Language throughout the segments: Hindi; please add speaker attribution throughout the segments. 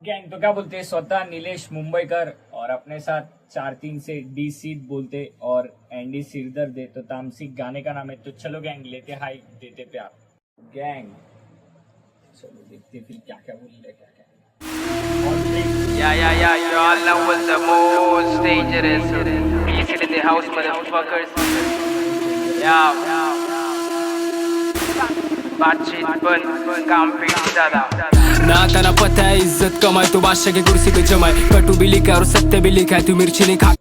Speaker 1: गैंग तो क्या बोलते हैं, स्वतः नीलेश मुंबईकर और अपने साथ 4-3 से डी सीट बोलते और एंडी सिरदर दे, तो तामसिक गाने का नाम है। तो चलो गैंग, लेते हाई देते प्यार। गैंग चलो देखते फिर क्या क्या बोल रहे, क्या क्या।
Speaker 2: Yeah, you all know what's the most dangerous. Music in the house, motherfuckers. Yeah. बातचीत बंद, काम पे ज्यादा।
Speaker 3: ना तना पता है इज्जत कमाए तो बादशाह की कुर्सी पे जमाए। कटु भी लिखा और सत्य भी लिखा है, तू मिर्ची नहीं खा।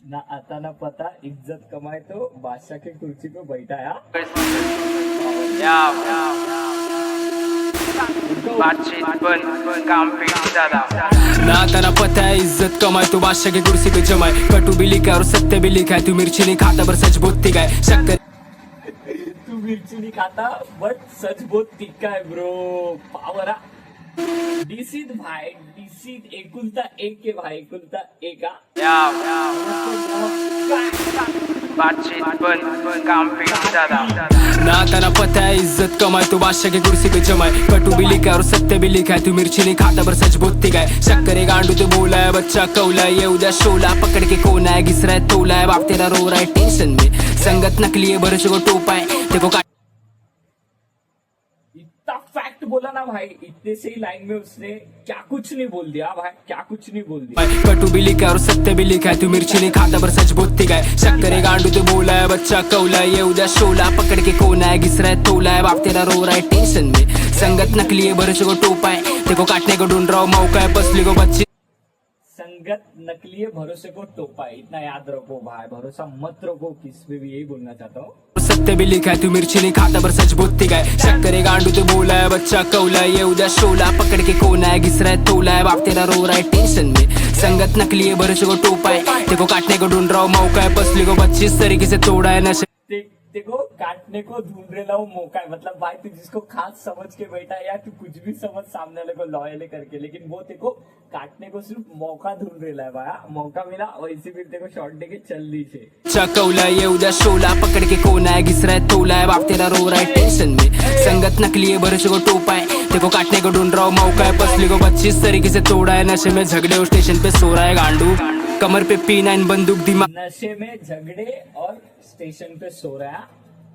Speaker 1: ना आता ना पता इज्जत कमाए तो बादशाह की कुर्सी पे बैठाया।
Speaker 2: बातचीत बंद, काम पे ज्यादा।
Speaker 3: ना तना पता है इज्जत कमाए तो बादशाह की कुर्सी पे जमाए। कटु भी लिखा और सत्य भी लिखा है, तू मिर्ची नहीं खाता पर सच बोलती है। शक्कर
Speaker 1: तू मिर्ची नहीं खाता बट सच बहुत तिक्का है ब्रो। पावरा डीसीत भाई, डीसीत एकुलता एक के भाई, एकुलता एक।
Speaker 2: बातचीत बंद, काम पे ज्यादा।
Speaker 3: ना तना पता है इज्जत कमाए तो बादशाह की कुर्सी पे जमाए। कटु भी लिखा और सत्य भी लिखा है, तू मिर्ची नहीं खाता पर सच बोलती है। शक्कर गांडू तो बोला है, बच्चा कौला है, ये उधर शोला पकड़ के कोना है, घिस रहा है तोला है, बाप तेरा रो रहा है टेंशन में। संगत नकली है, भरोसे को टोपा है, देखो
Speaker 1: इतना फैक्ट बोला ना भाई, इतने से ही लाइन में उसने क्या कुछ नहीं बोल दिया भाई, क्या कुछ नहीं बोल दिया।
Speaker 3: कटु भी लिखा और सत्य भी लिखा है, तू मिर्ची नहीं खाता पर सच बोलती है। शक्कर गांडू तो बोला है, बच्चा कौला है, ये उधर शोला पकड़ के कोना है, घिस रहा है तोला है, बाप तेरा रो रहा है टेंशन में। संगत नकली है, भरोसे को टोपा है, देखो काटने को ढूंढ रहा हूँ मौका है, पसली को बच्ची।
Speaker 1: संगत नकली है, भरोसे को टोपा है, इतना याद रखो भाई, भरोसा मत रखो किस पे भी, यही बोलना चाहता हूँ।
Speaker 3: सत्य भी लिखा है, तू मिर्ची नहीं खाता पर सच बोलती है। शक्कर गांडू तो बोला है, बच्चा कौला है, ये उधर शोला पकड़ के कोना है, घिस रहा है तोला है, बाप तेरा रो रहा है टेंशन में। संगत नकली है, भरोसे को टोपा है, देखो काटने को ढूंढ रहा हूँ मौका है, पसली को 25 तरीके से तोड़ा है नशे।
Speaker 1: देखो काटने को ढूंढ रहे ला मौका है, मतलब भाई तू जिसको खास समझ के बैठा है, या तू कुछ भी समझ सामने वाले को लॉयल करके, लेकिन वो देखो काटने को सिर्फ मौका ढूंढ रहा है भाई। मौका मिला वैसे भी देखो शॉर्ट देके चल दी छे।
Speaker 3: चकौला ये उधर शोला पकड़ के कोना है, घिस रहा है तोला है, बाप तेरा रो रहा है टेंशन में। संगत नकली है, भरोसे को टोपा है, देखो काटने को ढूंढ रहा हूँ मौका है, पसली को 25 तरीके से तोड़ा है, नशे में झगड़े और स्टेशन पे सो रहा है गांडू, कमर पे P9 बंदूक दिमाग।
Speaker 1: नशे में झगड़े और स्टेशन पे सो रहा है,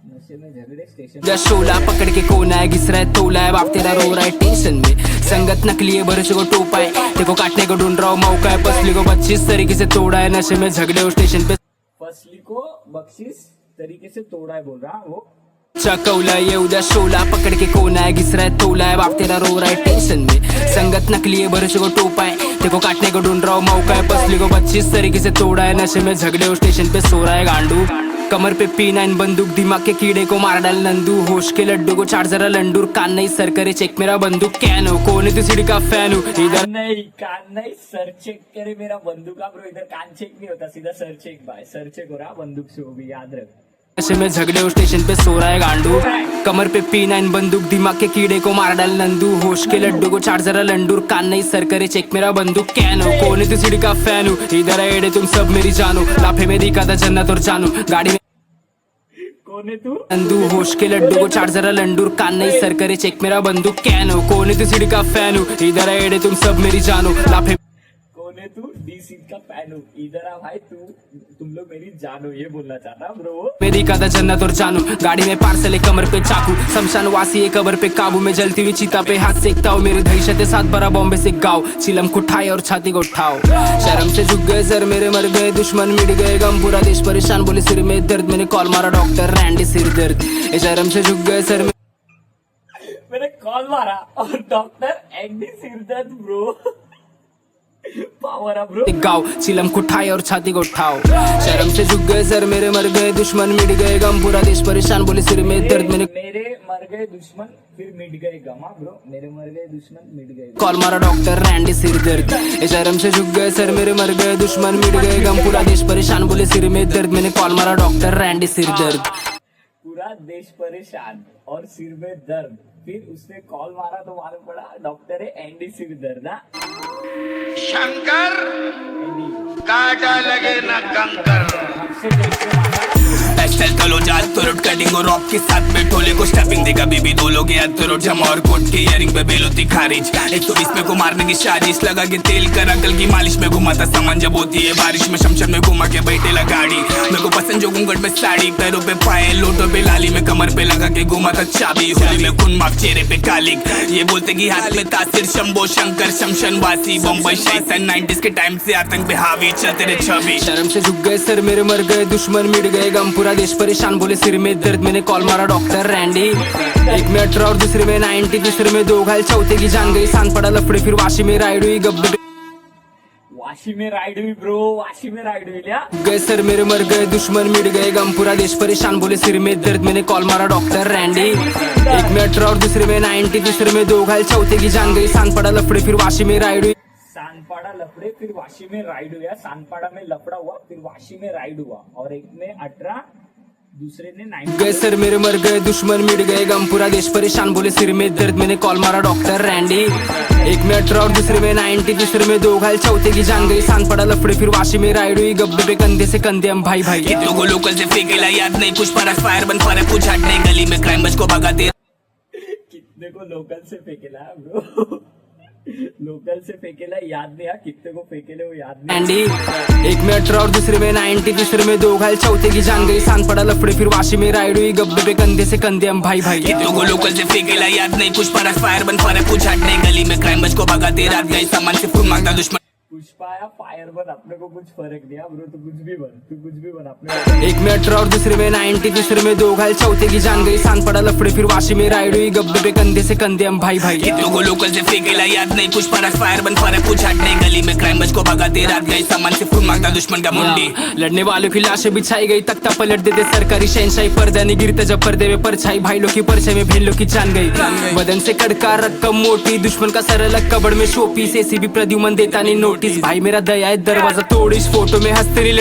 Speaker 1: नशे में झगड़े स्टेशन
Speaker 3: शोला पकड़ के कोना है, घिस रहा है तोला है, बाप तेरा रो रहा है टेंशन में। संगत नकली है, भरोसे को टोपा है, देखो काटने को ढूंढ रहा हूँ मौका है, पसली को 25 तरीके से तोड़ा है, नशे में झगड़े और स्टेशन पे।
Speaker 1: फसली को 25 तरीके से तोड़ा है बोल रहा वो।
Speaker 3: चकौला ये उधर शोला पकड़ के कोना है, घिस रहा है तोला है, बाप तेरा रो रहा है टेंशन में। संगत नकली है, भरोसे को टोपा है, देखो काटने को ढूंढ रहा हूँ मौका है, पसली को 25 तरीके से तोड़ा है, नशे में झगड़े और स्टेशन पे सो रहा है गांडू, कमर पे P9 बंदूक दिमाग के कीड़े को मार डाल नंदू, होश के लड्डू को चार जरा लंडूर, कान नहीं सर करे चेक मेरा बंदूक कैन हो, कौन है तू सीढ़ी का फैन हो इधर
Speaker 1: नहीं, कान नहीं सर चेक करे मेरा बंदूक। ब्रो इधर कान चेक नहीं होता, सीधा सर चेक भाई, सर चेक हो रहा बंदूक से, वो भी याद रख।
Speaker 3: नशे में झगड़े और स्टेशन पे सो रहा है गांडू, कमर पे P9 बंदूक दिमाग के कीड़े को मार डाल नंदू, होश के लड्डू को चार जरा लंडूर, कान नहीं सर करे चेक मेरा बंदूक कैन हो, कौन है तू सीढ़ी का फैन हो इधर एड़े तुम सब मेरी जानो, लाफे में दिखा था जन्नत और जानू, गाड़ी में
Speaker 1: कौन है तू
Speaker 3: नंदू, होश के लड्डू को चार जरा लंडूर, कान नहीं सर करे चेक मेरा बंदूक कैन हो, कौन है तू सीढ़ी का फैन हो इधर एड़े तुम सब मेरी जानो, लाफे
Speaker 1: कौन है तू डी सीट का फैन हो इधर आ भाई, तुम लोग मेरी जानो, ये बोलना चाहता ब्रो।
Speaker 3: मेरी कदा जन्नत और जानू, गाड़ी में पार्सल है कमर पे चाकू, शमशान वासी है कबर पे काबू में, जलती हुई चीता पे हाथ सेकता हूँ, मेरे दहशत साथ भरा बॉम्बे से गाँव, चिलम कुठाए और छाती को उठाओ, शर्म से झुक गए सर मेरे, मर गए दुश्मन मिट गए गम, पूरा देश परेशान बोले सिर में दर्द, मैंने कॉल मारा डॉक्टर रैंडी सिर दर्द, शर्म से झुक गए सर
Speaker 1: मैंने कॉल मारा और डॉक्टर एंडी सिरदर्द ब्रो। पावर अप ब्रो,
Speaker 3: गाँव चिलम कुठाए और छाती को उठाओ, शर्म से झुक गए सर मेरे, मर गए दुश्मन मिट गए गम, पूरा देश परेशान बोले सिर में दर्द, मैंने
Speaker 1: मेरे मर गए दुश्मन फिर मिट गए गमा ब्रो, मेरे मर गए दुश्मन मिट गए
Speaker 3: कॉल मारा डॉक्टर रैंडी सिर दर्द, शर्म से झुक गए सर मेरे, मर गए दुश्मन मिट गए गम, पूरा देश परेशान बोले सिर में दर्द, मैंने कॉल मारा डॉक्टर रैंडी सिर दर्द,
Speaker 1: पूरा देश परेशान और सिर में दर्द, फिर उसने कॉल मारा तो मालूम पड़ा डॉक्टर है एंडी सिर दर्द।
Speaker 2: शंकर काटा लगे ना कंकर।
Speaker 1: हमसे कैसे मारा
Speaker 3: स्टाइल तलो जात तो रोड कटिंग और रॉक के साथ में टोले को स्टेपिंग देगा बेबी दो लोग याद तो रोड जमा और कोट के इयरिंग पे बेलोती खारिज 120 में को मारने की साजिश लगा के तेल कर अंकल की मालिश में घुमाता सामान जब होती है बारिश में शमशम में घुमा के बैठेला गाड़ी मेरे को पसंद जो घूंघट में साड़ी पैरों पे पाए लोटो पे लाली में कमर पे लगा के घुमाता चाबी होली में खून माफ चेहरे पे कालिक ये बोलते कि हाथ में तासिर शंभो शंकर शमशन वासी बम्बई शैतान 90s के टाइम से आतंक पे हावी चलते रहे छवि शर्म से झुक गए सर मेरे मर गए दुश्मन मिट गए गम पूरा देश परेशान बोले सिर में दर्द मैंने कॉल मारा डॉक्टर रैंडी एक में 18 और दूसरे में 90 तीसरे में 2 घायल चौथे की जान गई सान पड़ा लफड़े फिर वाशी में राइड हुई गब्बे
Speaker 1: वाशी में राइड हुई ब्रो, वाशी में राइड हुई लिया
Speaker 3: गए सर मेरे मर गए दुश्मन मिट गए गम पूरा देश परेशान बोले सिर में दर्द मैंने कॉल मारा डॉक्टर रैंडी एक में 18 और दूसरे में 90 तीसरे में 2 घायल चौथे की जान गई सान पड़ा लफड़े फिर वाशी में राइड हुई
Speaker 1: सानपाड़ा लफड़े फिर वाशी में राइड हुआ, सानपाड़ा में लफड़ा हुआ फिर वाशी में राइड हुआ और एक में 18 दूसरे ने 9
Speaker 3: गए सर मेरे मर गए दुश्मन मिट गए गम पूरा देश परेशान बोले सिर में दर्द मैंने कॉल मारा डॉक्टर रैंडी एक में 18 और दूसरे में 90 तीसरे में 2 घायल चौथे की जान गई सान पड़ा लफड़े फिर वाशी में राइड हुई गब्बे पे कंधे से कंधे हम भाई भाई कितनों को लोकल से फेंकेला याद नहीं कुछ पर फायर बन फायर कुछ हट नहीं गली में क्राइम बच को भगाते
Speaker 1: कितने को लोकल से फेंकेला ब्रो लोकल से फेंकेला याद नहीं, कितने को फेंकेले वो याद नहीं।
Speaker 3: एंडी एक में 18 और दूसरे में 90 तीसरे में 2 घायल चौथे की जान गई सान पड़ा लफड़े फिर वाशी में राइड हुई गब्बे पे कंधे से कंधे हम भाई भाई कितनों को लोकल से फेंकेला याद नहीं कुछ पर फायर बन फायर कुछ हट नहीं गली में क्राइम बच को भगाते रात गए सामान से फूल मांगता दुश्मन
Speaker 1: पुष्पा या फायर बन अपने को कुछ फर्क नहीं ब्रो, तू कुछ भी बन, तू कुछ भी बन अपने
Speaker 3: एक में 18 और दूसरे में 90 तीसरे में 2 घायल चौथे की जान गई सान पड़ा लफड़े फिर वाशी में राइड हुई गब्बे पे कंधे से कंधे हम भाई भाई कितनों को लोकल से फेंकेला याद नहीं कुछ पर फायर बन फायर कुछ हट नहीं गली में क्राइम बच को भगाते रात गए सामान से फूल मांगता दुश्मन का मुंडी लड़ने वालों की लाशें बिछाई गई तख्ता पलट देते सरकारी शहनशाही पर्दा नहीं गिरता जब पर्दे में परछाई भाई लोग की परछाई में भेल लोग की जान गई बदन से कड़का रकम मोटी दुश्मन का सर अलग कबड़ में शोपीस एसीबी प्रद्युमन देता नहीं नोटिस भाई मेरा दया है दरवाजा तोड़ इस फोटो में हंसते रही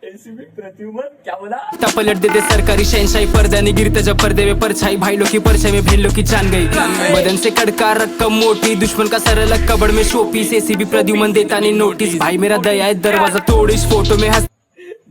Speaker 1: एसीबी प्रद्युमन क्या बोला
Speaker 3: पलट देते सरकारी शहनशाही पर्दा नहीं गिरता जब पर्दे में परछाई भाई लोग की परछाई में भेल लोग की जान गई बदन से कड़का रकम मोटी दुश्मन का सर अलग कबड़ में शोपीस एसीबी प्रद्युमन देता नहीं नोटिस भाई मेरा दया है दरवाजा तोड़ इस फोटो में हंस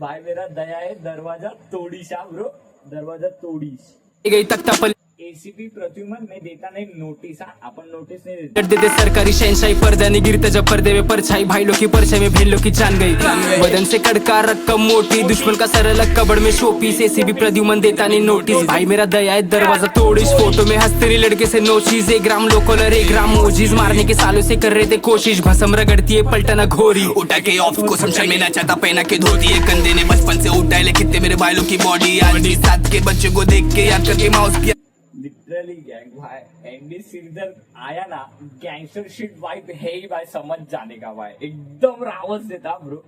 Speaker 1: भाई मेरा दया है दरवाजा तोड़ीस ब्रो, दरवाजा तोड़ीस
Speaker 3: गई तख्ता पलट
Speaker 1: एसीपी प्रद्युमन में देता नहीं नोटिस, अपन नोटिस नहीं
Speaker 3: कर देते सरकारी शहनशाही पर्दा नहीं गिरता जब पर्दे में परछाई भाई लोग की परछाई में भेल लोग की जान गई बदन से कड़का रकम मोटी दुश्मन का सर अलग कबड़ में शोपीस एसीबी प्रद्युमन देता नहीं नोटिस भाई मेरा दया है दरवाजा तोड़ इस फोटो में हंसते रही लड़के से नो चीज 1 ग्राम लोकलर 1 ग्राम मोजीज मारने के सालों से कर रहे थे कोशिश भसम रगड़ती है पलटना घोरी उठा के ऑफ को समझ में ना चाहता पहना के धोती है कंधे ने बचपन से उठाए ले कितने मेरे भाइयों की बॉडी आज साथ के बच्चों को देख के याद करके माउस किया
Speaker 1: लिटरली गैंग भाई एंडी सिरदर्द आया ना गैंगस्टर शिट वाइब है ही भाई, समझ जाने का भाई एकदम रावत देता ब्रो,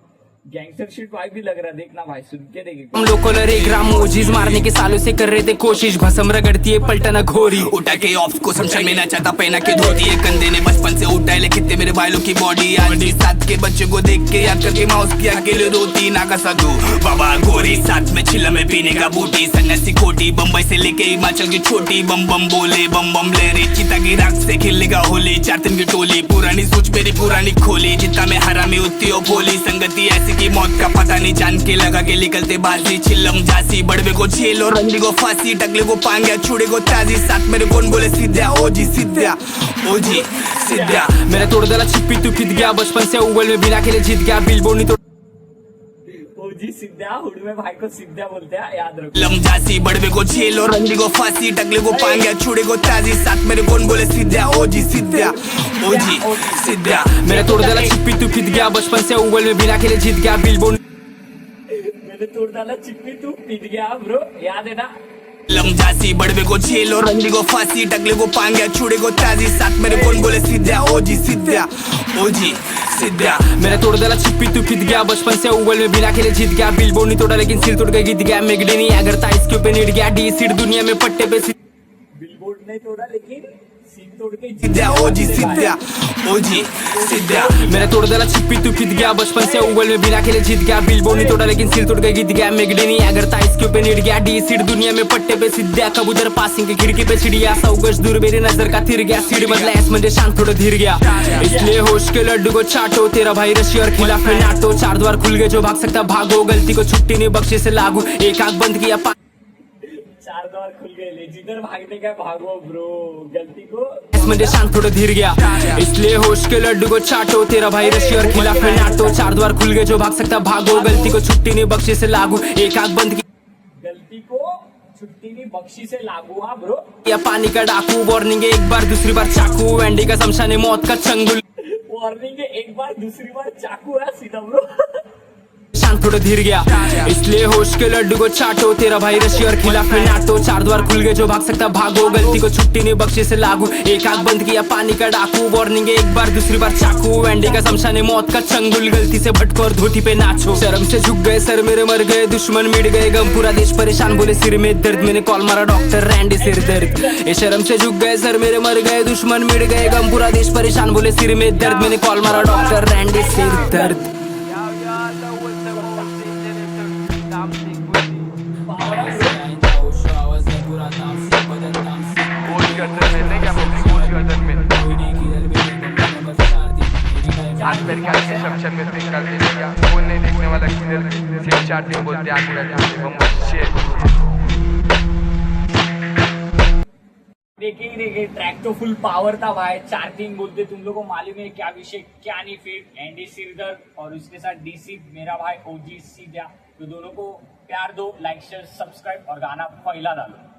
Speaker 1: गैंगस्टर शिट वाइब भी लग रहा, देखना भाई सुन के देखे
Speaker 3: हम लोग को 1 ग्राम मोजीज मारने के सालों से कर रहे थे कोशिश भसम रगड़ती है पलटना घोरी उठा के ऑफ को समझ में ना चाहता पहना के धोती है कंधे ने बचपन से उठाए ले कितने मेरे भाइयों की बॉडी आज साथ के बच्चों को देख के याद करके माउस किया अकेले रोती ना का साधु बाबा गोरी साथ में चिल्ला में पीने का बूटी सन्यासी कोटी बम्बई से लेके हिमाचल की छोटी बम बम बोले बम बम ले रही चिता की राख से खेलने का होली 4 दिन की टोली पुरानी सोच मेरी पुरानी खोली जितना में हरा में उतती हो बोली संगति ऐसी की मौत का पता नहीं जान के लगा के निकलते बाजी चिल्लम जासी बड़वे को झेल और रंडी को फांसी टकले को पांग्या छुड़े को ताजी साथ मेरे कौन बोले सिद्धा ओजी सिद्धा ओजी सिद्धा मेरा तोड़ डाला छिपी तू कित गया बचपन से उगल में बिना खेले जीत गया बिल बोनी तो
Speaker 1: ओजी सिद्धा हुड में भाई को सिद्धा बोलते हैं याद रखो
Speaker 3: लमजासी बड़वे को झेल और रंडी को फांसी टकले को पांग्या छुड़े को ताजी साथ मेरे कौन बोले सिद्धा ओजी सिद्धा ओजी सिद्धा मेरा तोड़ डाला छिपी तू कित गया बचपन से उगल में बिना खेले जीत गया बिल बोनी
Speaker 1: मैंने तोड़ डाला चिप्पी तू पीट गया ब्रो, याद है ना
Speaker 3: लमजासी बड़वे को झेल और रंडी को फांसी टकले को पांग्या छुड़े को ताजी साथ मेरे कौन बोले सिद्धा ओजी सिद्धा ओजी सिद्धा मेरा तोड़ डाला छिपी तू कित गया बचपन से उगल में बिना खेले जीत गया बिल बोनी तोड़ा लेकिन सिर तोड़ के गीत गया मेगडी नहीं अगर था इसके ऊपर नीट गया डी सीट दुनिया में पट्टे पे
Speaker 1: बिल बोर्ड नहीं तोड़ा लेकिन सीट तोड़ के
Speaker 3: सिद्धा ओजी सिद्धा ओजी सिद्धिया मैंने तोड़ डाला छिप्पी तू खिद गया बचपन से उगल में बिना खेले जीत गया बिलबोर्ड नहीं तोड़ा लेकिन सिर तोड़ गया गीत गया मेगडी नहीं अगर था इसके ऊपर निड़ गया डी सीट दुनिया में पट्टे पे सिद्धिया कबूतर पासिंग की खिड़की पे चिड़िया 100 गज दूर मेरी नजर का थिर गया सीढ़ी बदला एस म्हणजे शांत थोड़ा धीर गया इसलिए होश के लड्डू को चाटो तेरा भाई रशी और खिलाफ में नाटो 4 द्वार खुल गए जो भाग सकता भागो गलती को छुट्टी नहीं बख्शे से लागू एक आंख बंद किया
Speaker 1: 4 द्वार खुल गए जिधर भागने का भागो ब्रो गलती को
Speaker 3: म्हणजे शांत थोड़ा धीर गया इसलिए होश के लड्डू को चाटो तेरा भाई रशी और खिलाफ में नाटो 4 द्वार खुल गए जो भाग सकता भागो गलती को छुट्टी नहीं बख्शे से लागू एक आंख बंद
Speaker 1: गलती को छुट्टी नहीं बख्शी से लागू हाँ ब्रो
Speaker 3: या पानी का डाकू वार्निंग एक बार दूसरी बार चाकू एंडी का शमशान मौत का चंगुल
Speaker 1: वार्निंग है एक बार दूसरी बार चाकू है सीधा ब्रो
Speaker 3: शांत थोड़ा धीर गया इसलिए होश के लड्डू को चाटो तेरा भाई रशी और खिलाफ में नाटो 4 द्वार खुल गए जो भाग सकता भागो गलती को छुट्टी नहीं बख्शे से लागू एक आंख बंद किया पानी का डाकू वार्निंग एक बार दूसरी बार चाकू एंडी का शमशान मौत का चंगुल गलती से भटको और धोती पे नाचो शर्म से झुक गए सर मेरे मर गए दुश्मन मिट गए गम पूरा देश परेशान बोले सिर में दर्द मैंने कॉल मारा डॉक्टर रैंडी सिर दर्द ये शर्म से झुक गए सर मेरे मर गए दुश्मन मिट गए गम पूरा देश परेशान बोले सिर में दर्द मैंने कॉल मारा डॉक्टर रैंडी सिर दर्द
Speaker 2: हाथ पैर के आगे शमशान में निकाल देगा कोई नहीं देखने वाला किधर सिर्फ 4 दिन बोलते आगे लगा बम
Speaker 1: देखिए ट्रैक तो फुल पावर था भाई 4-3 बोलते तुम लोगों को मालूम है क्या विषय क्या नहीं फिर एंडी सिरदर्द और उसके साथ डीसी मेरा भाई ओजी सीधा तो दोनों को प्यार दो लाइक शेयर सब्सक्राइब और गाना पहला डालो